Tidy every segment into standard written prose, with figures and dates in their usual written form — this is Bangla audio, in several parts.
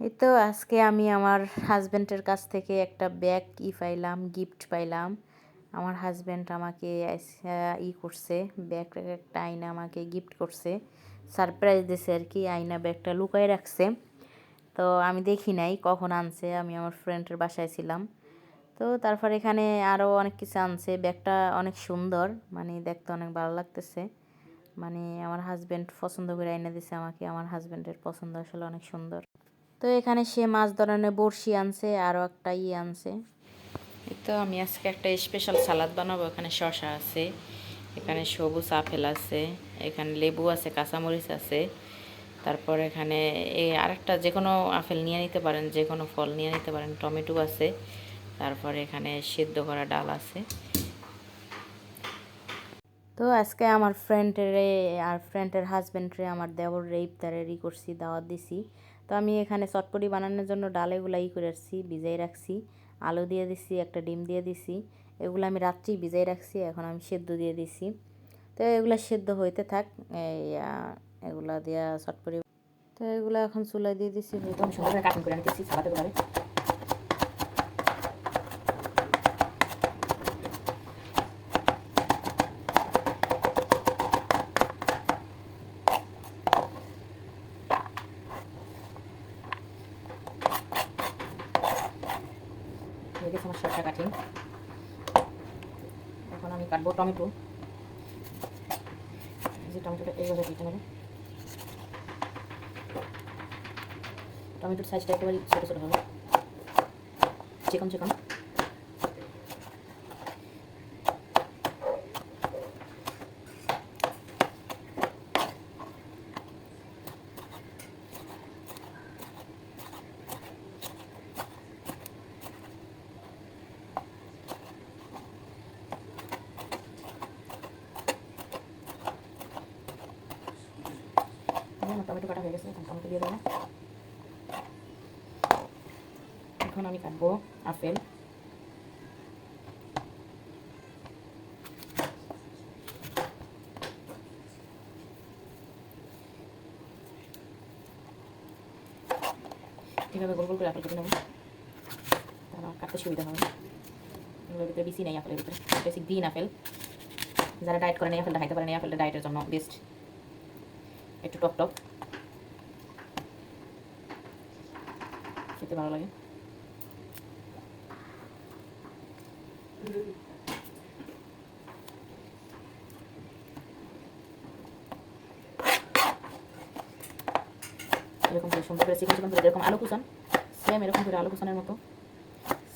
এই তো আজকে আমি আমার হাজব্যান্ডের কাছ থেকে একটা ব্যাগ পাইলাম, গিফট পাইলাম। আমার হাজব্যান্ড আমাকে করছে, ব্যাগটাকে একটা আয়না আমাকে গিফট করছে, সারপ্রাইজ দিছে আর কি। আয়না ব্যাগটা লুকায় রাখছে, তো আমি দেখি নাই কখন আনছে। আমি আমার ফ্রেন্ডের বাসায় ছিলাম, তো তারপর এখানে আরও অনেক কিছু আনছে। ব্যাগটা অনেক সুন্দর, মানে দেখতে অনেক ভালো লাগতেছে। মানে আমার হাজব্যান্ড পছন্দ করে আয়না দিছে আমাকে। আমার হাজব্যান্ডের পছন্দ আসলে অনেক সুন্দর। তো এখানে সে মাছ ধরনের বড়শি আনছে, আরও একটা আনছে। এই তো আমি আজকে একটা স্পেশাল সালাদ বানাবো। এখানে শসা আছে, এখানে সবুজ আপেল আছে, এখানে লেবু আছে, কাঁচামরিচ আছে। তারপর এখানে এই আরেকটা যে কোনো আপেল নিয়ে নিতে পারেন, যে কোনো ফল নিয়ে নিতে পারেন, টমেটো আছে। তারপর এখানে সিদ্ধ করা ডাল আছে। তো আজকে আমার ফ্রেন্ডের হাজব্যান্ডরে, আমার দেওরে ইফতারের করছি, দাওয়াত দিছি। তো আমি এখানে চটপটি বানানোর জন্য ডাল এগুলো করে রাখছি, ভিজাই রাখছি। আলু দিয়ে দিছি, একটা ডিম দিয়ে দিছি। এগুলো আমি রাত্রেই ভিজাই রাখছি, এখন আমি সেদ্ধ দিয়ে দিছি। তো এগুলো সেদ্ধ হইতে থাক। এগুলা দিয়া চটপটি, তো এগুলো এখন চুলায় দিয়ে দিছি। আমি সুন্দর করে কাটিং করে নিতেছি সালাদের গুলারে। আমার শসা কাটিং। এখন আমি কাটবো টমেটো। যে টমেটোটা এইভাবে কেটে নেব। টমেটোর সাইজটা একেবারে ছোটো ছোটো হবে, চিকন চিকন। টমেটো কাটা হয়ে গেছে, এখন টমেটো দিয়ে দেবো। এখন আমি কাটবো আপেল। এভাবে গোল গোল করে আপেল কেটে নেবো, তাহলে আমার কাটতে সুবিধা হবে। এগুলোর ভিতরে বেশি নেই আপেলের ভিতরে, বেশি গ্রিন আপেল। যারা ডায়েট করেন এই আপেলটা খাইতে পারেন, এই আপেলটা ডায়েটের জন্য বেস্ট। একটু টক টক খেতে ভালো লাগে। এরকম করে সুন্দর করে চিকন চিকন করে, যেরকম আলু কুচান সেম এরকম করে আলু কুচানের মতো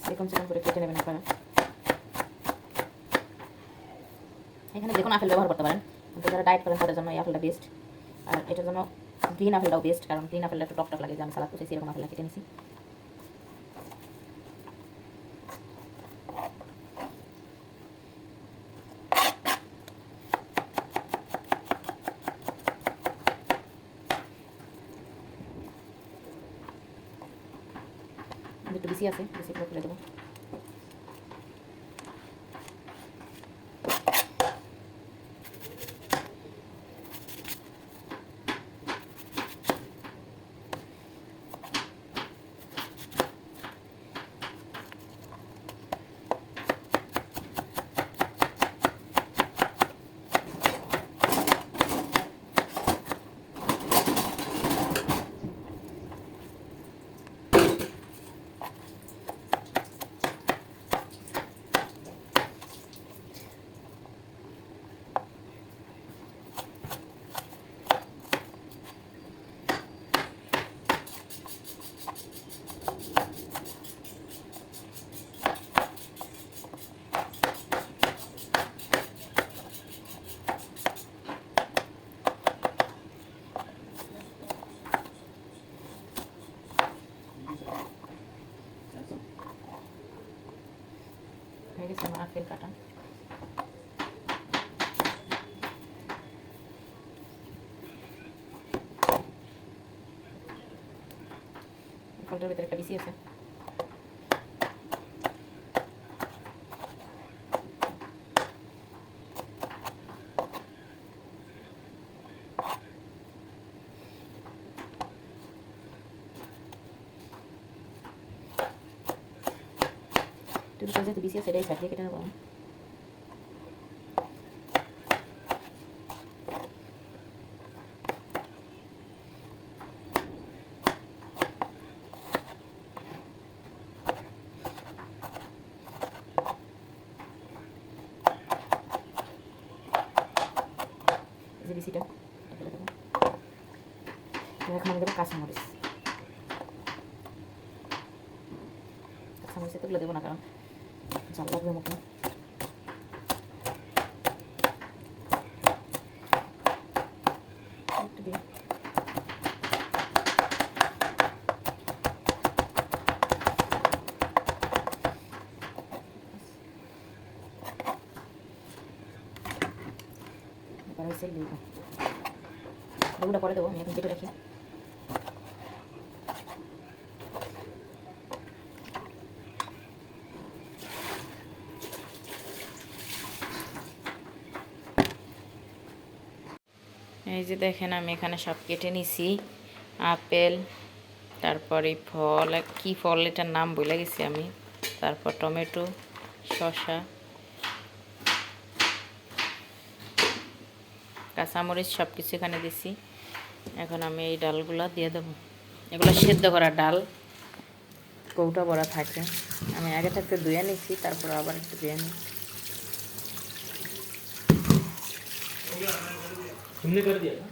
চিকন চিকন করে কেটে নেবেন আপনারা। এখানে যে কোনো আপেল ব্যবহার করতে পারেন, কিন্তু যারা ডায়েট করেন তাদের জন্য এই আপেলটা বেস্ট। আর এটার জন্য গ্রিন আপেলটাও বেস্ট, কারণ গ্রিন আপেলটা একটু টক টক লাগে। যে আমি সালাদ কুচাইছি এরকম আপেলটা কেটে নিছি। একটু বেশি আছে, বেশিগুলো ফেলে দেবো। হয়ে গেছে আমার আপেল কাটা। ফলটার ভিতরে একটা বেশি আছে। একটু যেহেতু বিসি সেটাই সাইড দিয়ে কেটে নেবো। যে বিসিটা ফেলে দেবো। এখন আমি দেবো কাঁচামরিচ। কাঁচামরিচ এতগুলো দেবো না, কারণ জাল লাগবে মুখে। একটু দিই। এবার হয়েছে লেবু। লেবুটা পরে দেবো, আমি এখন কেটে রাখি। এই যে দেখেন আমি এখানে সব কেটে নিছি, আপেল, তারপরে ফল, কি ফল এটার নাম ভুলে গেছি আমি, তারপর টমেটো, শসা, কাঁচামরিচ সব কিছু এখানে দিছি। এখন আমি এই ডালগুলা দিয়ে দেবো। এগুলো সেদ্ধ করা ডাল, কৌটা ভরা থাকে। আমি আগে থাকতে ধুয়ে নিছি, তারপর আবার একটু ধুয়ে নিই। तुमने कर दिया ना?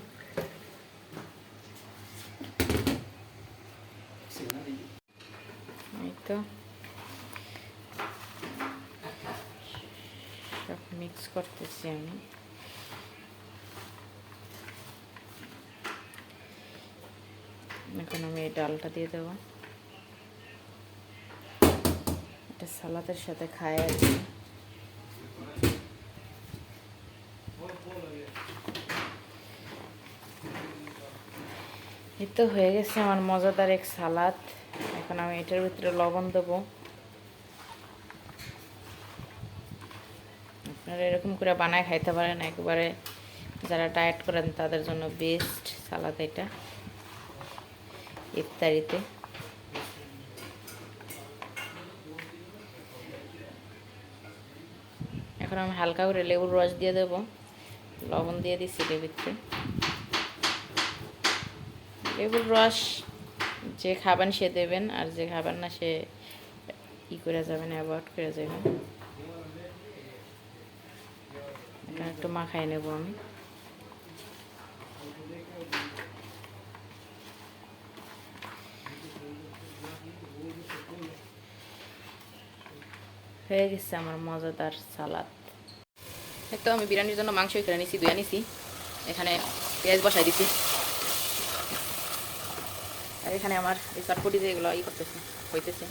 এই তো সব মিক্স করতেছি আমি। এখন আমি এই ডালটা দিয়ে দেবো। এটা সালাদের সাথে খায় আর কি। এই তো হয়ে গেছে আমার মজাদার এক সালাদ। এখন আমি এটার ভিতরে লবণ দেবো। আপনারা এরকম করে বানায় খাইতে পারেন, একেবারে যারা ডায়েট করেন তাদের জন্য বেস্ট সালাদ এটা ইফতারিতে। এখন আমি হালকা করে লেবুর রস দিয়ে দেবো, লবণ দিয়ে দিচ্ছি এর ভিতরে। লেবুর রস যে খাবেন সে দেবেন, আর যে খাবেন না সে ই করে যাবেন, অ্যাভয়েড করে যাবেন। এটা একটু মাখাই নেব আমি। হয়ে গেছে আমার মজাদার সালাদ। এই তো আমি বিরিয়ানির জন্য মাংস এখানে নিছি, ধুয়ে নিছি। এখানে পেঁয়াজ বসাই দিচ্ছি। আর এখানে আমার এই চটপটি যেগুলো করতেছে হইতেছে,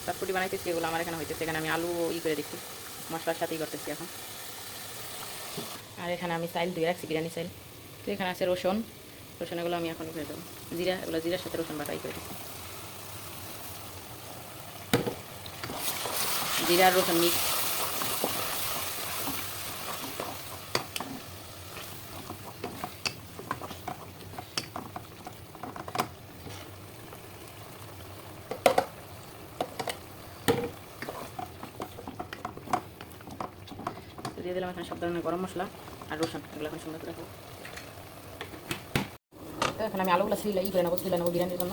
চটপটি বানাইতেছি, এগুলো আমার এখানে হইতেছে। এখানে আমি আলু করে দিচ্ছি, মশলার সাথেই করতেছি এখন। আর এখানে আমি চাইল ধুয়ে রাখছি, বিরিয়ানি চাইল। তো এখানে আছে রসুন, এগুলো আমি এখন করে দেবো। জিরা, এগুলো জিরার সাথে রসুন বাটাই করে দিচ্ছি। জিরা আর রসুন মিক্স। দিয়ে দিলাম এখানে সব ধরনের গরম মশলা আর রসুন, এগুলো এখন সুন্দর করে রাখবো। তো এখন আমি আলুগুলো ছিলে করে নেবো, বিরিয়ানির জন্য।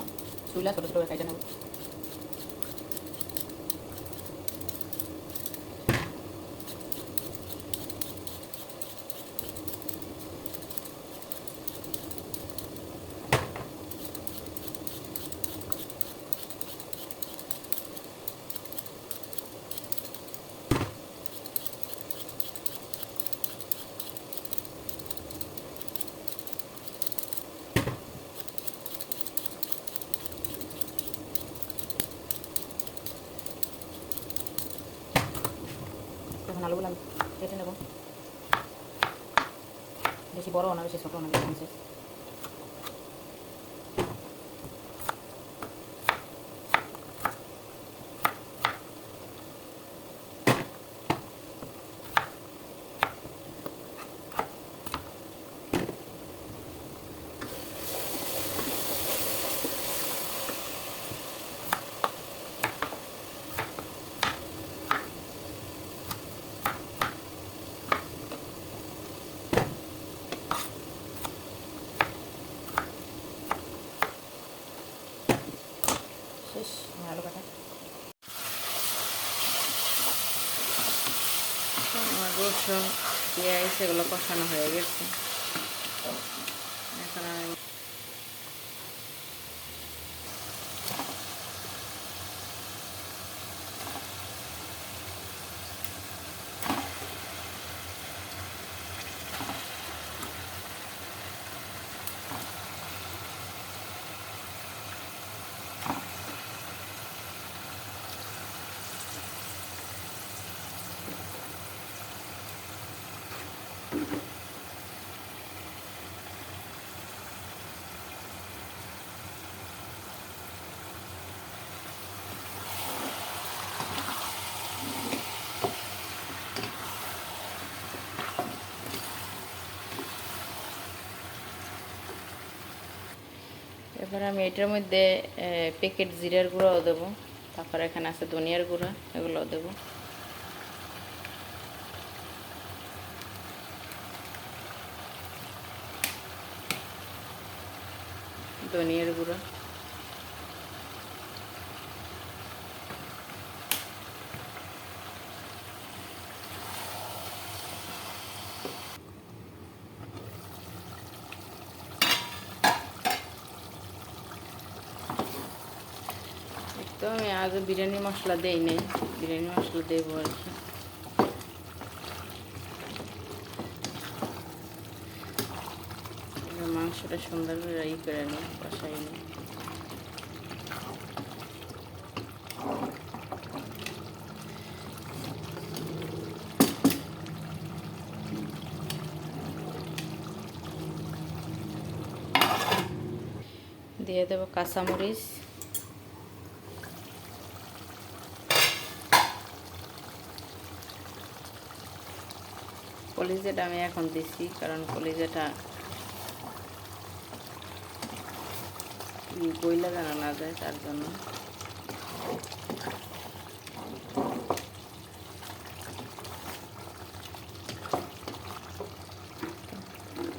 চুলা ছোটো ছোটো করে কেটে নেবো। এখন আলুগুলো আমি কেটে নেব, বেশি বড় না বেশি ছোটো না, বেশি। শেষ আলু কাটা। আমার রসুন পেঁয়াজ এগুলো কষানো হয়ে গেছে। এখন আমি এবার আমি এটার মধ্যে প্যাকেট জিরার গুঁড়াও দেবো, তারপর এখানে আছে ধনিয়ার গুঁড়া, এগুলোও দেবো। ধনিয়ার গুঁড়া, তো আমি আগে বিরিয়ানি মশলা দেই নাই, বিরিয়ানি মশলা দেবো আর কি। মাংসটা সুন্দর করে ই করে নিই, কষাই নিই। দিয়ে দেবো কাঁচামরিচ, কলিজাটা আমি এখন দিছি কারণ কলিজাটা গইলা যেন না যায় তার জন্য।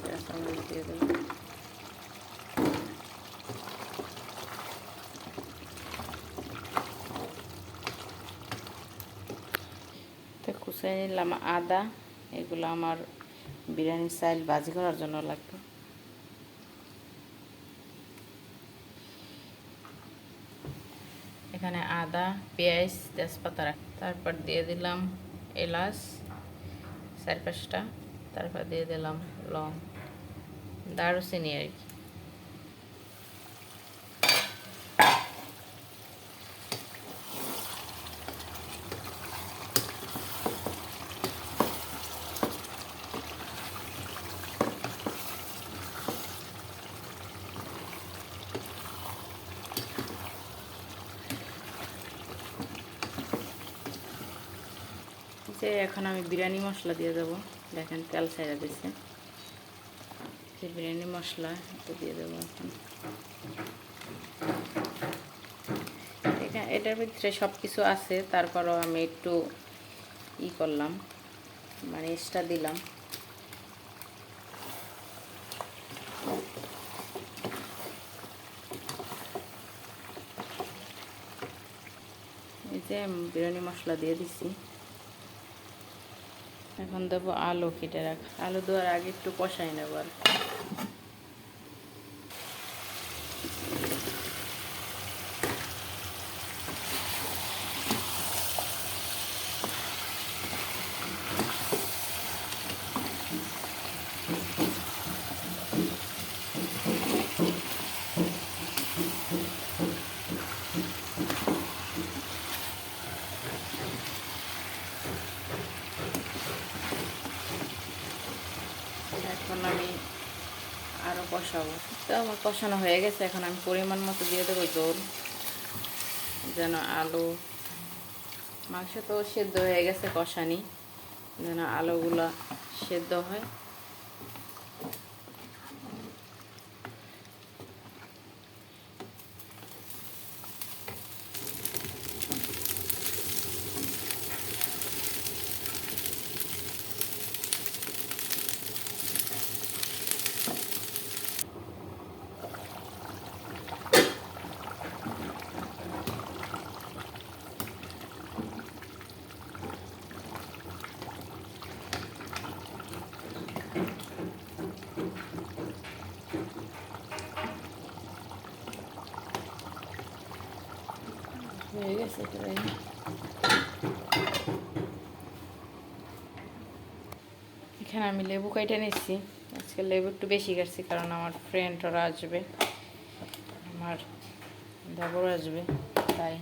কাঁচামরিচ দিয়ে দেবো। কুচাই নিলাম আদা, এগুলো আমার বিরিয়ানির চাল ভাজি করার জন্য লাগবে। এখানে আদা, পেঁয়াজ, তেজপাতা, তারপর দিয়ে দিলাম এলাচ 4-5টা, তারপর দিয়ে দিলাম লং, দারুচিনি আর কি। যে এখন আমি বিরিয়ানি মশলা দিয়ে দেবো, দেখেন তেল ছেড়ে দিচ্ছে। যে বিরিয়ানি মশলা এটা দিয়ে দেবো এখন। এখানে এটার ভিতরে সব কিছু আছে, তারপরও আমি একটু ই করলাম, মানে এক্সট্রা দিলাম। এই যে বিরিয়ানি মশলা দিয়ে দিছি। এখন দেবো আলু কেটে রাখা, আলু দেওয়ার আগে একটু কষাই নেব আর এখন আমি আরও কষাবো। তো আমার কষানো হয়ে গেছে, এখন আমি পরিমাণ মতো দিয়ে দেবো জল, যেন আলু, মাংস তো সেদ্ধ হয়ে গেছে কষানি, যেন আলুগুলো সেদ্ধ হয়। হয়ে গেছে প্রায়। এখানে আমি লেবু কাইটে নিচ্ছি। আজকে লেবু একটু বেশি কাটছি কারণ আমার ফ্রেন্ডরা আসবে, আমার দেবর আসবে, তাই।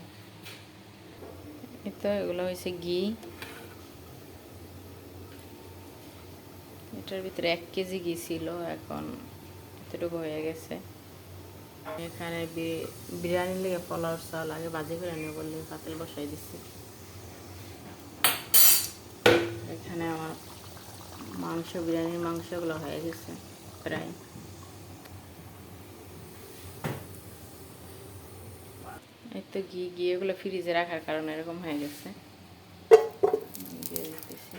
এই তো এগুলো হয়েছে ঘি, এটার ভিতরে 1 কেজি ঘি ছিল, এখন এতটুকু হয়ে গেছে। এখানে বিরিয়ানির লেগে পোলাওর চাল আগে ভাজি করে নিয়ে বললে পাতিল বসাই দিচ্ছি। এখানে আমার মাংস, বিরিয়ানির মাংসগুলো হয়ে গেছে প্রায়। এই তো ঘি এগুলো ফ্রিজে রাখার কারণে এরকম হয়ে গেছে। দিয়ে দিতেছি।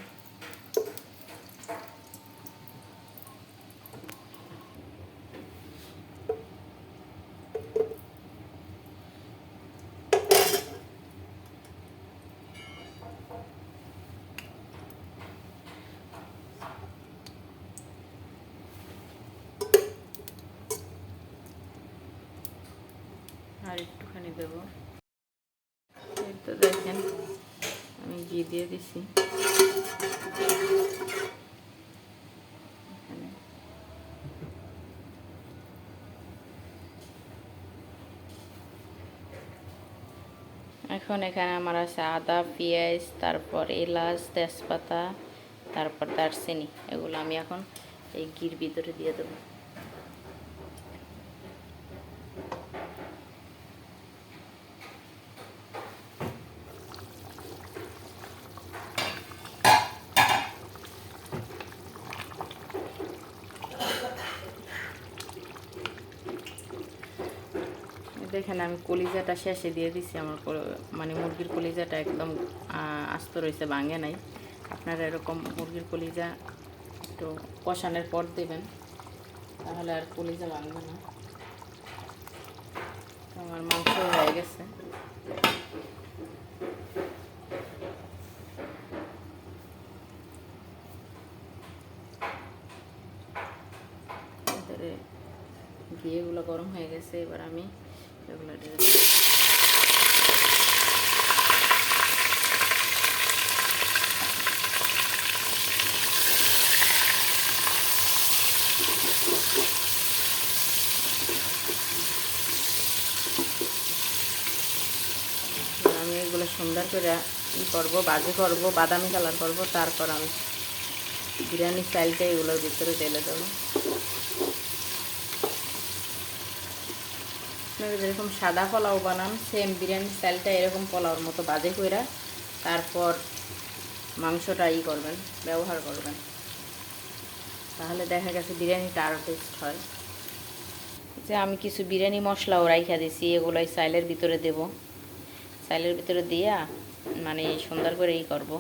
আর একটুখানি দেবো। এই তো দেখেন আমি ঘি দিয়ে দিছি। এখানে এখন এখানে আমার আছে আদা, পেঁয়াজ, তারপর এলাচ, তেজপাতা, তারপর দারচিনি। এগুলো আমি এখন এই ঘির ভিতরে দিয়ে দেবো। দেখেন আমি কলিজাটা শেষে দিয়ে দিছি। আমার মানে মুরগির কলিজাটা একদম আস্ত রয়েছে, ভাঙে নাই। আপনারা এরকম মুরগির কলিজা একটু কষানোর পর দেবেন, তাহলে আর কলিজা ভাঙবে না। আমার মাংস হয়ে গেছে। ভিতরে ঘিয়েগুলো গরম হয়ে গেছে, এবার আমি এগুলো দিয়ে দেব। আমি এগুলো সুন্দর করে করবো, ভাজি করবো, বাদামি কালার করবো, তারপর আমি বিরিয়ানির চালটা এগুলোর ভিতরে ঢেলে দেবো। আপনারা যেরকম সাদা পোলাও বানান, সেম বিরিয়ানির চালটা এরকম পোলাওর মতো ভাজি কইরা তারপর মাংসটা করবেন, ব্যবহার করবেন, তাহলে দেখা গেছে বিরিয়ানিটা আরও টেস্ট হয়। যে আমি কিছু বিরিয়ানি মশলাও রাইখা দিছি, এগুলো চাইলের ভিতরে দেব। চাইলের ভিতরে দিয়া মানে সুন্দর করে করব।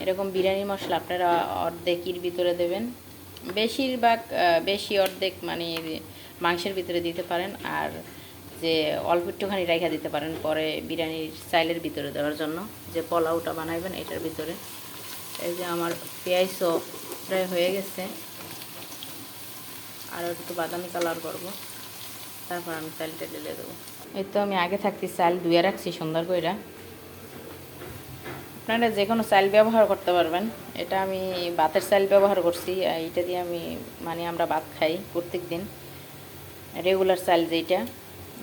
এরকম বিরিয়ানি মশলা আপনারা অর্ধেকের ভিতরে দেবেন, বেশিরভাগ বেশি অর্ধেক মানে মাংসের ভিতরে দিতে পারেন, আর যে অল্প একটুখানি রাইখা দিতে পারেন পরে বিরিয়ানির চাইলের ভিতরে দেওয়ার জন্য, যে পোলাওটা বানাইবেন এটার ভিতরে। এই যে আমার পেঁয়াজও প্রায় হয়ে গেছে, আর একটু বাদামি কালার করব, তারপর আমি চালটা ঢেলে দেবো। এই তো আমি আগে থাকতে চাল ধুয়ে রাখছি সুন্দর করে। আপনারা যে কোনো চাল ব্যবহার করতে পারবেন। এটা আমি ভাতের চাল ব্যবহার করছি, এইটা দিয়ে আমি মানে আমরা ভাত খাই প্রত্যেক দিন, রেগুলার চাল যেটা,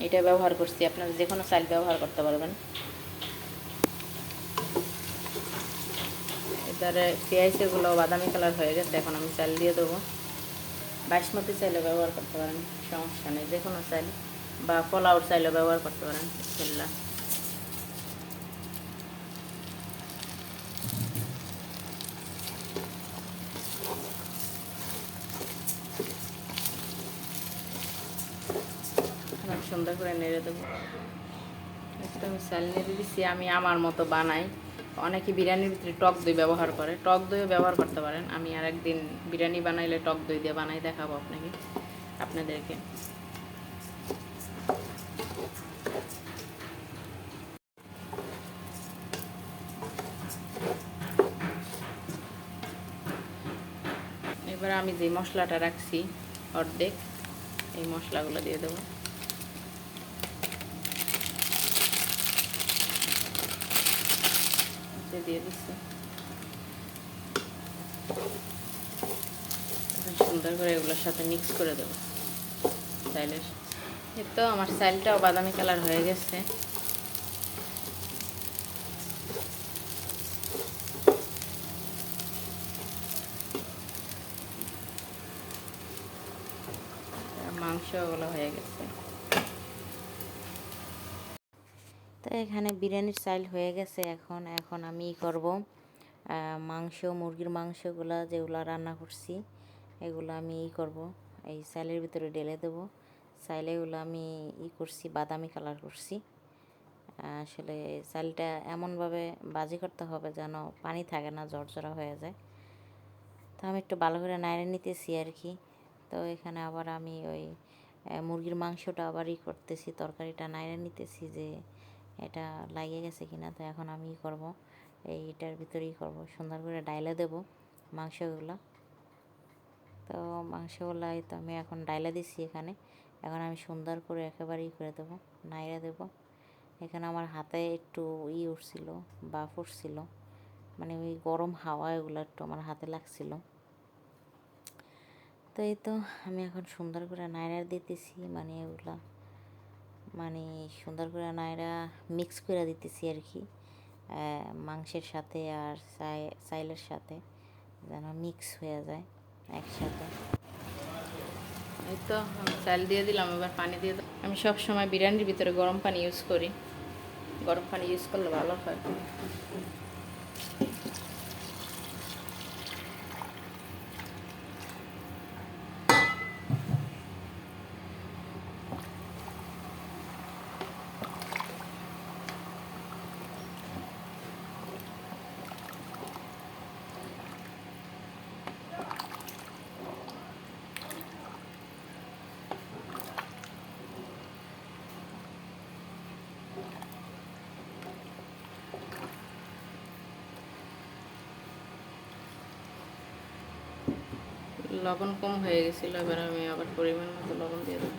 এটা ব্যবহার করছি। আপনারা যে কোনো চাল ব্যবহার করতে পারবেন। এবারে পেঁয়াজগুলো বাদামি কালার হয়ে গেছে, এখন আমি চাল দিয়ে দেবো। বাসমতি চাইলে ব্যবহার করতে পারেন, সমস্যা নেই, যে কোনো চাল, বা পোলাওর চাইলেও ব্যবহার করতে পারেন। বিসমিল্লাহ। সুন্দর করে নেড়ে দেবো। একটু আমি চাল নেড়ে দিচ্ছি, আমি আমার মতো বানাই। অনেকে বিরিয়ানির ভিতরে টক দই ব্যবহার করে, টক দইও ব্যবহার করতে পারেন। আমি আর একদিন বিরিয়ানি বানাইলে টক দই দিয়ে বানাই দেখাবো আপনাদেরকে। এবার আমি যে মশলাটা রাখছি অর্ধেক, এই মশলাগুলো দিয়ে দেবো। দিয়ে দিচ্ছি। সুন্দর করে এগুলোর সাথে মিক্স করে দেবো চাইলের। এই তো আমার চাইলটাও বাদামি কালার হয়ে গেছে। মাংসগুলো হয়ে গেছে। তো এখানে বিরিয়ানির চাইল হয়ে গেছে। এখন আমি করব মাংস, মুরগির মাংসগুলো যেগুলো রান্না করছি এগুলো আমি করব, এই চাইলের ভিতরে ঢেলে দেবো। চাইলেগুলো আমি করছি বাদামি কালার করছি। আসলে চালটা এমনভাবে ভাজি করতে হবে যেন পানি থাকে না, ঝরঝরা হয়ে যায়। তো আমি একটু ভালো করে নাড়ে নিতেছি আর কি। তো এখানে আবার আমি ওই মুরগির মাংসটা আবার করতেছি, তরকারিটা নাড়ে নিতেছি যে এটা লাগিয়ে গেছে কিনা। তো এখন আমি করব এইটার ভিতরেই করব, সুন্দর করে ডাইলে দেব মাংসগুলো। তো মাংসগুলো তো আমি এখন ডাইলে দিছি এখানে। এখন আমি সুন্দর করে একেবারেই করে দেবো, নাইড়ে দেবো। এখানে আমার হাতে একটু উঠছিল, বাফ উঠছিল, মানে ওই গরম হাওয়া এগুলো একটু আমার হাতে লাগছিল। তো এই তো আমি এখন সুন্দর করে নাইড়া দিতেছি, মানে এগুলা মানে সুন্দর করে নাইড়া মিক্স করে দিতেছি আর কি, মাংসের সাথে আর চাইলের সাথে যেন মিক্স হয়ে যায় একসাথে। এই তো আমি চাল দিয়ে দিলাম, এবার পানি দিয়ে দিলাম। আমি সব সময় বিরিয়ানির ভিতরে গরম পানি ইউজ করি, গরম পানি ইউজ করলে ভালো হয়। লবণ কম হয়ে গেছিলো, এবার আমি আবার পরিমাণ মতো লবণ দিয়ে দেবো।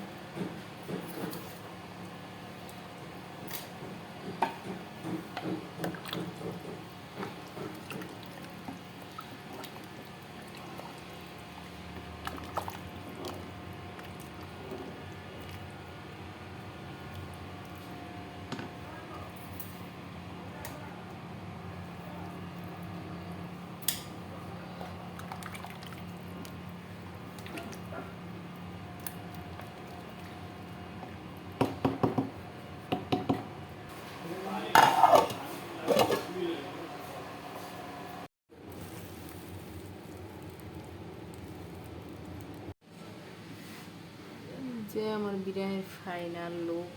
যে আমার বিরিয়ানির ফাইনাল লুক।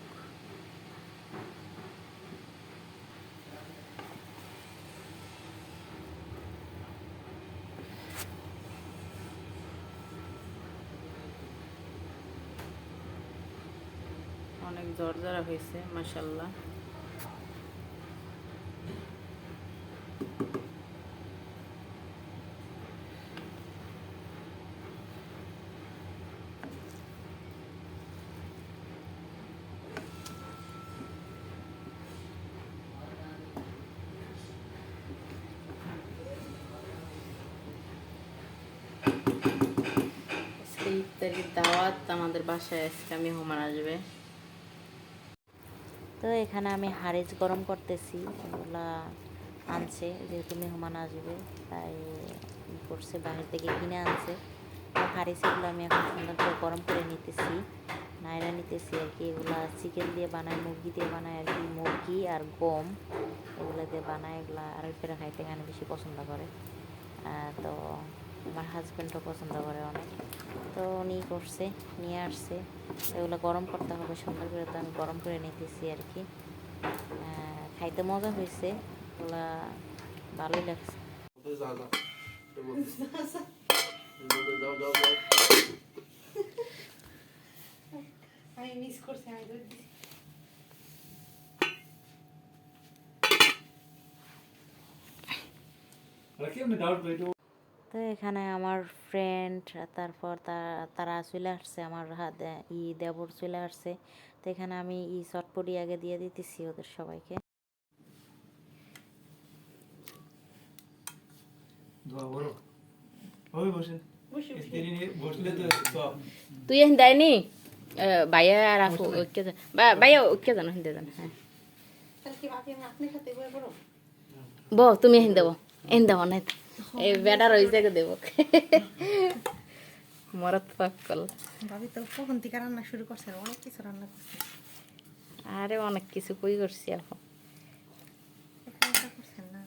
অনেক জর্জরা হয়েছে মাশাআল্লাহ। ইফতারির দাওয়াত আমাদের বাসায় আজকে মেহমান আসবে। তো এখানে আমি হাঁড়িজ গরম করতেছি, এগুলা আনছে যেহেতু মেহমান আসবে তাই করছে, বাইরে থেকে কিনে আনছে। তো হাঁড়িজগুলো আমি এখন সুন্দর করে গরম করে নিতেছি, নাইরা নিতেছি আর কি। এগুলা চিকেন দিয়ে বানায়, মুরগি দিয়ে বানায় আর কি, মুরগি আর গম এগুলো দিয়ে বানায়। এগুলা আরবিরা খাইতে এখানে বেশি পছন্দ করে। তো আমার হাজব্যান্ডও পছন্দ করে অনেক। তো উনি করছে, নিয়ে আসছে। এগুলো গরম করতে হবে সুন্দর করে, তো আমি গরম করে নিতেছি আর কি। খাইতে মজা হয়েছে, এগুলা ভালোই লাগছে। আমি মিস করছি, আমি দুধ দিছি। তো এখানে আমার ফ্রেন্ড, তারপর তারা চলে আসছে, আমার দেবর চলে আসছে। তো এখানে আমি চটপটি আগে দিয়ে দিতেছি ওদের সবাইকে। দোয়া করো ওই বসেন স্ত্রী নিয়ে বসলে তো সব তুই এখন দেয়নি ভাইয়া রাখো ঐক্য ভাইয়া ঐক্য জানো হিন্দে জানো হ্যাঁ বো তুমি এখন দেবো এখন দেবো না এই বেটার ওই জায়গায় দেবো মরত পাক্কল ভাবি তো কখন থেকে রান্না শুরু করছে অনেক কিছু রান্না করছে আরে অনেক কিছু কই করছি এখন একা একা করছেন না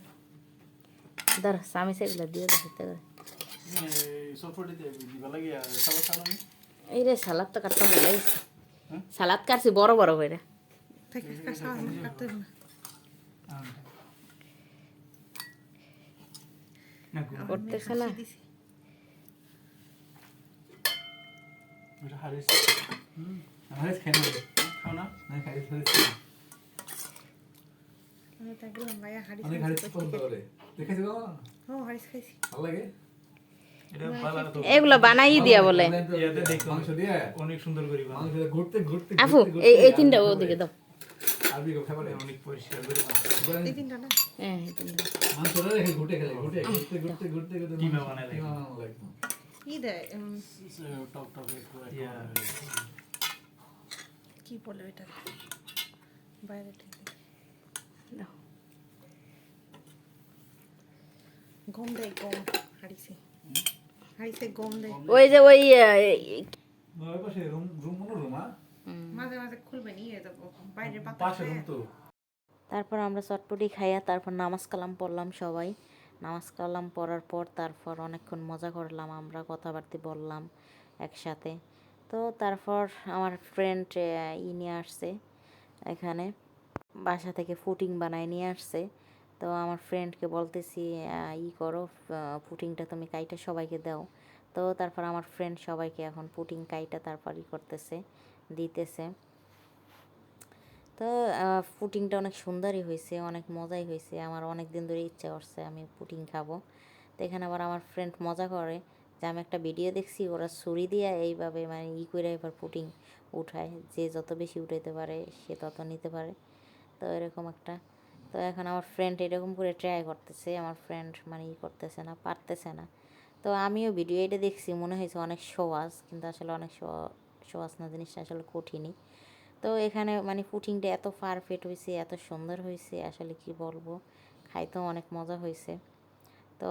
ধর স্বামী সেগুলো দিয়ে দিতে করে সফটওয়্যার দিবা লাগে সব সালামি এই রে সালাদ তো কাটতে ভুলে গেছি হুম? সালাদ কাটছি বড় বড় করে থেকে সালাদ কাটতে হবে না না করতেছে না দিছি এটা হারিস হারিস খাই না খাও না না হারিস হারিস আমি তো গেলাম ভাইয়া হাড়ি অনেক হারিস পছন্দ করে দেখেছি গো ও হাড়ি খাইছি ভালো লাগে এটা ভালো তো এগুলো বানাই দিয়া বলে ইয়াতে দেখো মাংস দিয়ে অনেক সুন্দর করি বানাও মাংস দিয়ে ঘুরতে ঘুরতে আফু এই তিনটা ওদিকে দাও আরবি খাবারে অনেক পরিষ্কার করে এই দিনটা না হ্যাঁ এই তিনটা মাংসটা রেখে ঘুরতে খেলে ঘুরতে ঘুরতে ঘুরতে ঘুরতে ঘুরতে কিমা বানায় কিমা বানানো একদম ই দেয় টক টক ইয়া কি বলে ওইটা বাইরে থেকে দাও। গম দেয় গম হাড়িছে হাড়িছে গম দেয় ওই যে ওই ওই পাশে রুম রুম মনে রুম মাঝে মাঝে খুলবে নিয়ে যাবো বাইরে পাতা পাশে রুম তো তারপর আমরা চটপটি খাইয়া তারপর নামাজ কালাম পড়লাম সবাই নামাজ কালাম পড়ার পর তারপর অনেকক্ষণ মজা করলাম আমরা কথাবার্তা বললাম একসাথে তো তারপর আমার ফ্রেন্ড নিয়ে আসছে এখানে বাসা থেকে ফুটিং বানায় নিয়ে আসছে তো আমার ফ্রেন্ডকে বলতেছি করো পুটিংটা তুমি কাইটা সবাইকে দাও তো তারপর আমার ফ্রেন্ড সবাইকে এখন পুটিং কাইটা তারপর করতেছে দিতেছে তো পুটিংটা অনেক সুন্দরই হয়েছে অনেক মজাই হয়েছে আমার অনেক দিন ধরে ইচ্ছা করছে আমি পুটিং খাবো তো এখানে আবার আমার ফ্রেন্ড মজা করে যে আমি একটা ভিডিও দেখছি ওরা ছুরি দিয়ে এইভাবে মানে করে এবার পুটিং উঠায় যে যত বেশি উঠাইতে পারে সে তত নিতে পারে তো এরকম একটা তো এখন আমার ফ্রেন্ড এরকম করে ট্রাই করতেছে আমার ফ্রেন্ড মানে করতেছে না পারতেছে না তো আমিও ভিডিও এটা দেখছি মনে হয়েছে অনেক সহজ কিন্তু আসলে অনেক সহজ না জিনিসটা আসলে কঠিনই তো এখানে মানে পুটিংটা এত পারফেক্ট হয়েছে এত সুন্দর হয়েছে আসলে কি বলবো খাইতেও অনেক মজা হয়েছে তো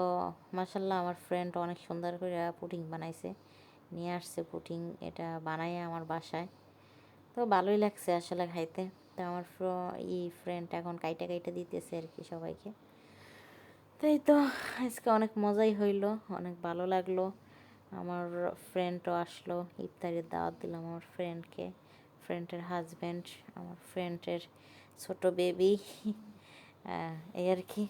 মাশাল্লাহ আমার ফ্রেন্ড অনেক সুন্দর করে পুটিং বানাইছে নিয়ে আসছে পুটিং এটা বানায় আমার বাসায় তো ভালোই লাগছে আসলে খাইতে তো আমার ফ্রেন্ড এখন কাইটা কাইটা দিতেছে আর কি সবাইকে তো এই তো আজকে অনেক মজাই হইলো অনেক ভালো লাগলো আমার ফ্রেন্ডও আসলো ইফতারের দাওয়াত দিলাম আমার ফ্রেন্ডকে ফ্রেন্ডের হাজব্যান্ড আমার ফ্রেন্ডের ছোট বেবি এই আর কি